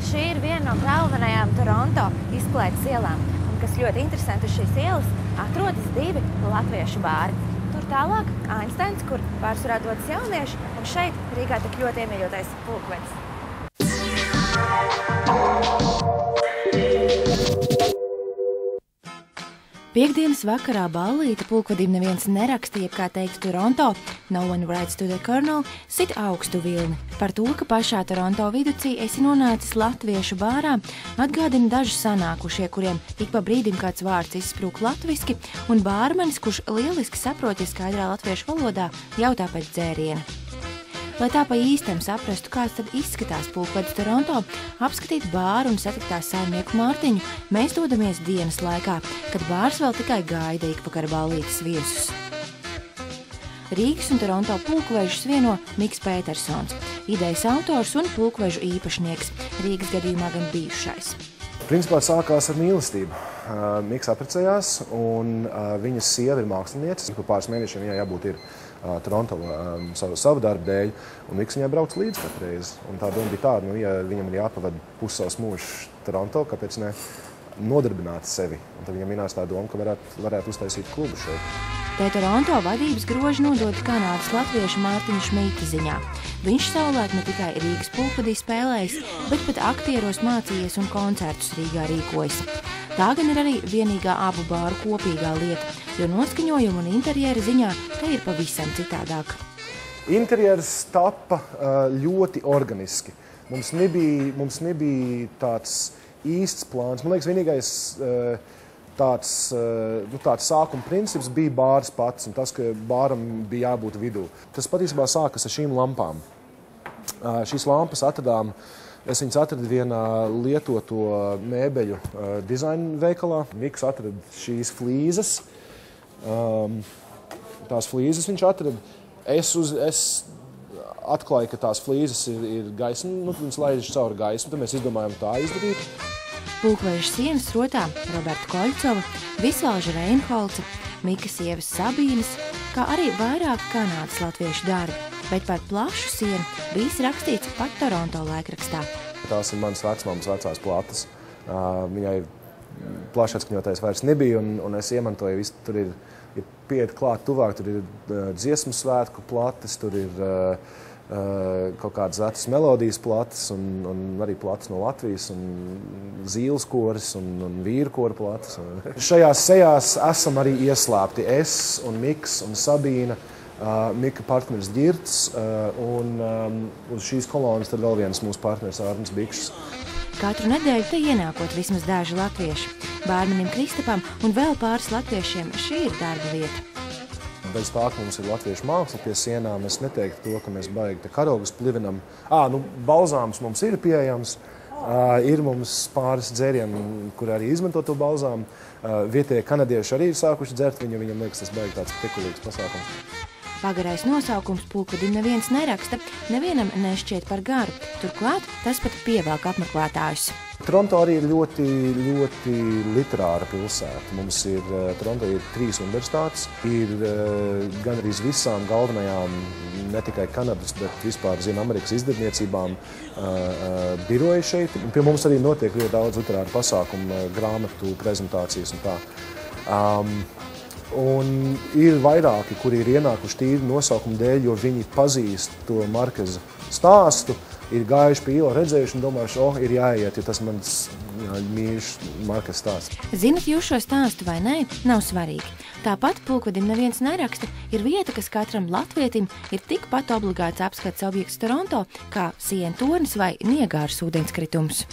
šī ir viena no galvenajām Toronto izklaides ielām. Un, kas ļoti interesanti, uz šīs ielas atrodas 2 latviešu bāri. Tur tālāk Einsteins, kur pārsvarā dodas jaunieši, un šeit Rīgā tik ļoti iemīļotais Pulkvedis. Piektdienas vakarā ballīte Pulkvedim neviens nerakstīja, kā teikt Toronto, no one writes to the colonel, sit augstu vilni. Par to, ka pašā Toronto viducī esi nonācis latviešu bārā, atgādina daži sanākušie, kuriem ik pa brīdim kāds vārds izsprūk latviski, un bārmenis, kurš lieliski saprot, ja skaidrā latviešu valodā, jautā pēc dzēriena. Lai tā pa īstam saprastu, kāds tad izskatās Pulkvedis Toronto, apskatīt bāru un satikt tā saimnieku Mārtiņu, mēs dodamies dienas laikā, kad bārs vēl tikai gaida ikvakara ballītes viesus. Rīgas un Toronto pulkvežus vieno Miks Pētersons, idejas autors un pulkvežu īpašnieks, Rīgas gadījumā gan bijušais. Principā sākās ar mīlestību. Miks apprecējās, un viņas sieva ir māksliniece. Pa pāris mēnešiem viņai jābūt ir Toronto savu darbu dēļ, un Miks viņai brauc līdzi katru reizi. Un tā doma bija tāda, ja viņam ir jāpavada pussavs mūžs Toronto, kāpēc ne nodarbināt sevi. Un tad viņam minās tā doma, ka varētu uztaisīt klubu šeit. Te Toronto vadības groži nodota Kanādas latviešu Mārtiņa Šmīta ziņā. Viņš savulaik ne tikai Rīgas Pulkvedī spēlējis, bet pat aktieros mācījies un koncertus Rīgā rīkojas. Tā gan ir arī vienīgā abu bāru kopīgā lieta, jo noskaņojuma un interjera ziņā te ir pavisam citādāk. Interjers tapa ļoti organiski. Mums nebija tāds īsts plāns. Man liekas, vienīgais tāds sākuma princips bija bārs pats un tas, ka bāram bija jābūt vidū. Tas patiesībā sākas ar šīm lampām. Šīs lampas es viņas atradu vienā lietoto mēbeļu dizaina veikalā. Miks atrada šīs flīzes. Tās flīzes viņš atrada. Es atklāju, ka tās flīzes ir gaisma, viņas laižas cauri gaismu, tad mēs izdomājām tā izdarīt. Pulkveža sienas rotā Roberta Koļcova, Visvalža Reinholca, Mika sievas Sabīnes, kā arī vairāk Kanādas latviešu darbi, bet par plašu sienu bijis rakstīts pat Toronto laikrakstā. Tās ir manas vecmāmas vecās plates. Viņai plaši atskaņotais vairs nebija, un es iemantoju visu. Tur ir pieiet klāt tuvāk, tur ir dziesmu svētku plates, tur ir kaut kādas vecas melodijas plates, un arī plates no Latvijas, un zīles koris, un vīru kora plates. Šajās sejās esam arī ieslēpti es un Miks un Sabīna, Mika partneris Ģirts, un uz šīs kolonas tad vēl viens mūsu partneris Ārnis Bikšs. Katru nedēļu te ienākot vismaz daži latvieši. Bārmenim Kristapam un vēl pāris latviešiem šī ir darba vieta. Bez tā, ka mums ir latviešu māksla pie sienām, es neteiktu to, ka mēs baigi te karogus plivinam. Balzāms mums ir pieejams. Ir mums pāris dzērieni, kur arī izmanto to balzāmu. Vietējie kanadieši arī ir sākuši dzert viņu, viņam liekas tas baigi tāds pekulīgs pasākums. Pagarais nosaukums Pulkvedim neviens neraksta, nevienam nešķiet par garu. Turklāt tas pat pievelk apmeklētājus. Toronto arī ir ļoti literāra pilsēta. Mums Toronto ir 3 universitātes, ir gan arī visām galvenajām, ne tikai Kanadas, bet vispār Ziemeļamerikas izdevniecībām biroji šeit. Pie mums arī notiek ļoti daudz literāru pasākumu, grāmatu prezentācijas un tā. Un ir vairāki, kuri ir ienākuši tīri nosaukumu dēļ, jo viņi pazīst to Markeza stāstu, ir gājuši pie ielas, redzējuši un domājuši, ir jāiet, jo tas mans mīļš Markeza stāsts. Zinat jūs šo stāstu vai nē, nav svarīgi. Tāpat Pulkvedim neviens neraksta ir vieta, kas katram latvietim ir tikpat obligāts apskats objekts Toronto, kā Siena tornis vai Niagāras ūdenskritums.